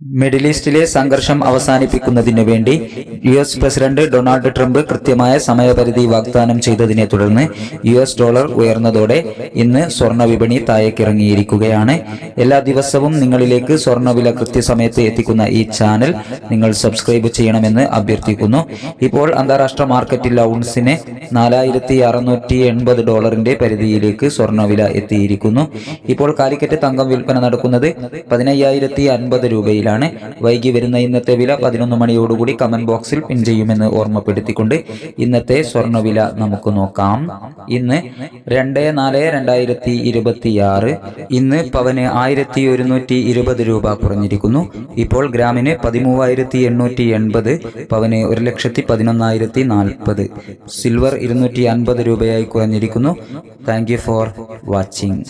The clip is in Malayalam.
മിഡിൽ ഈസ്റ്റിലെ സംഘർഷം അവസാനിപ്പിക്കുന്നതിനു വേണ്ടി യുഎസ് പ്രസിഡന്റ് ഡൊണാൾഡ് ട്രംപ് കൃത്യമായ സമയപരിധി വാഗ്ദാനം ചെയ്തതിനെ തുടർന്ന് യുഎസ് ഡോളർ ഉയർന്നതോടെ ഇന്ന് സ്വർണ്ണ വിപണി താഴേക്കിറങ്ങിയിരിക്കുകയാണ്. എല്ലാ ദിവസവും നിങ്ങളിലേക്ക് സ്വർണ്ണവില കൃത്യസമയത്ത് എത്തിക്കുന്ന ഈ ചാനൽ നിങ്ങൾ സബ്സ്ക്രൈബ് ചെയ്യണമെന്ന് അഭ്യർത്ഥിക്കുന്നു. ഇപ്പോൾ അന്താരാഷ്ട്ര മാർക്കറ്റിൽ ഔൺസിന് $4,680 പരിധിയിലേക്ക് സ്വർണ്ണവില എത്തിയിരിക്കുന്നു. ഇപ്പോൾ കാലിക്കറ്റ് തങ്കം വിൽപ്പന നടക്കുന്നത് 15,050 രൂപയിൽ. വൈകി വരുന്ന ഇന്നത്തെ വില 11 മണിയോടുകൂടി കമന്റ് ബോക്സിൽ പിൻ ചെയ്യുമെന്ന് ഓർമ്മപ്പെടുത്തിക്കൊണ്ട് ഇന്നത്തെ സ്വർണ്ണവില നമുക്ക് നോക്കാം. ഇന്ന് 2/4/2026 ഇന്ന് പവന് 1,120 രൂപ കുറഞ്ഞിരിക്കുന്നു. ഇപ്പോൾ ഗ്രാമിന് 13,880, പവന് 1,11,040. സിൽവർ 250 രൂപയായി കുറഞ്ഞിരിക്കുന്നു. Thank you for watching.